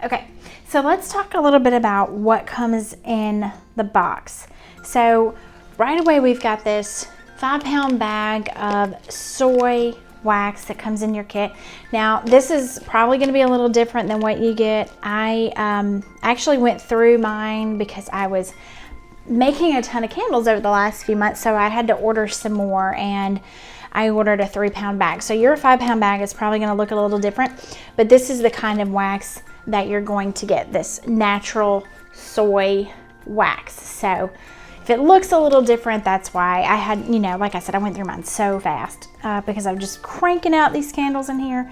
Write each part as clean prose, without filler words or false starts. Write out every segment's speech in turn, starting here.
Okay, so let's talk a little bit about what comes in the box. So right away we've got this 5-pound bag of soy wax that comes in your kit. Now this is probably going to be a little different than what you get. I actually went through mine because I was making a ton of candles over the last few months, so I had to order some more, and I ordered a 3-pound bag. So your 5-pound bag is probably going to look a little different, but this is the kind of wax that you're going to get, this natural soy wax. So if it looks a little different, that's why. I had, you know, like I said, I went through mine so fast because I'm just cranking out these candles in here.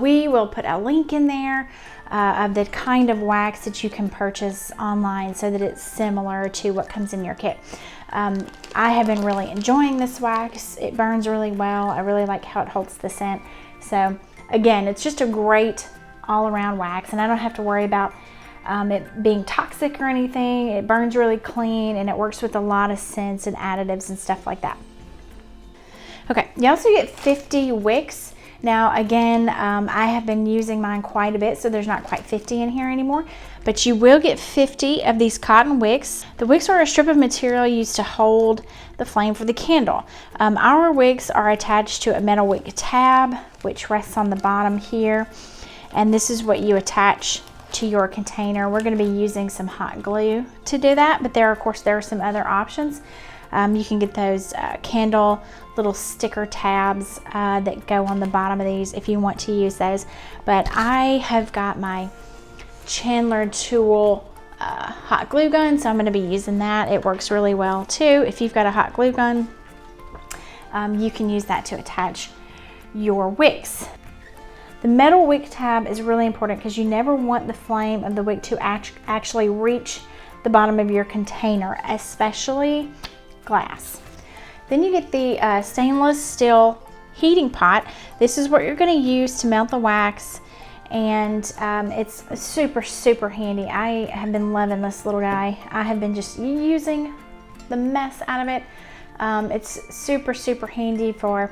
We will put a link in there of the kind of wax that you can purchase online so that it's similar to what comes in your kit. I have been really enjoying this wax. It burns really well. I really like how it holds the scent. So again, it's just a great all-around wax, and I don't have to worry about it being toxic or anything. It burns really clean, and it works with a lot of scents and additives and stuff like that. Okay, you also get 50 wicks. Now again, I have been using mine quite a bit, so there's not quite 50 in here anymore, but you will get 50 of these cotton wicks. The wicks are a strip of material used to hold the flame for the candle. Our wicks are attached to a metal wick tab, which rests on the bottom here, and this is what you attach to your container. We're going to be using some hot glue to do that, but there are some other options. You can get those candle little sticker tabs that go on the bottom of these if you want to use those. But I have got my Chandler Tool hot glue gun, so I'm going to be using that. It works really well too. If you've got a hot glue gun, you can use that to attach your wicks. The metal wick tab is really important because you never want the flame of the wick to actually reach the bottom of your container, especially glass. Then you get the stainless steel heating pot. This is what you're going to use to melt the wax, and it's super handy. I have been loving this little guy. I have been just using the mess out of it. It's super handy for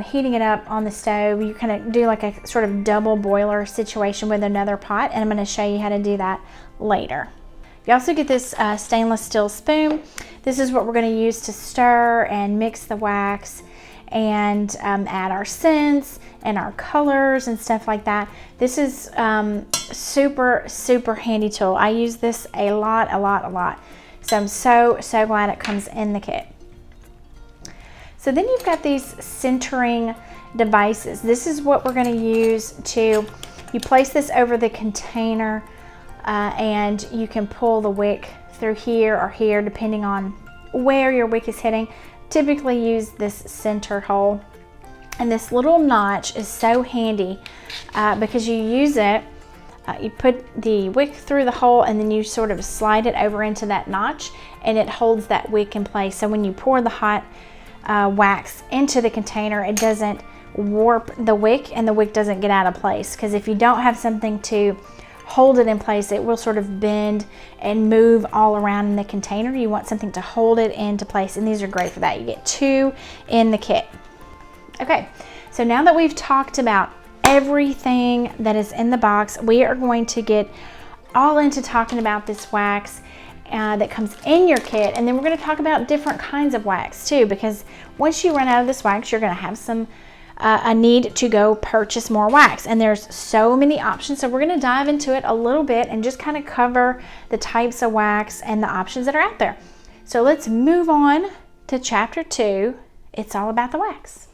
heating it up on the stove. You kind of do like a sort of double boiler situation with another pot, and I'm going to show you how to do that later. You also get this stainless steel spoon. This is what we're going to use to stir and mix the wax and add our scents and our colors and stuff like that. This is super handy tool. I use this a lot. So I'm so glad it comes in the kit. So then you've got these centering devices. This is what we're going to use to, you place this over the container and you can pull the wick through here or here depending on where your wick is hitting. Typically use this center hole, and this little notch is so handy because you use it, you put the wick through the hole and then you sort of slide it over into that notch, and it holds that wick in place. So when you pour the hot wax into the container, it doesn't warp the wick and the wick doesn't get out of place, because if you don't have something to hold it in place, it will sort of bend and move all around in the container. You want something to hold it into place, and these are great for that. You get 2 in the kit. Okay, so now that we've talked about everything that is in the box, we are going to get all into talking about this wax that comes in your kit, and then we're going to talk about different kinds of wax too, because once you run out of this wax, you're going to have a need to go purchase more wax, and there's so many options. So we're going to dive into it a little bit and just kind of cover the types of wax and the options that are out there. So let's move on to chapter 2. It's all about the wax.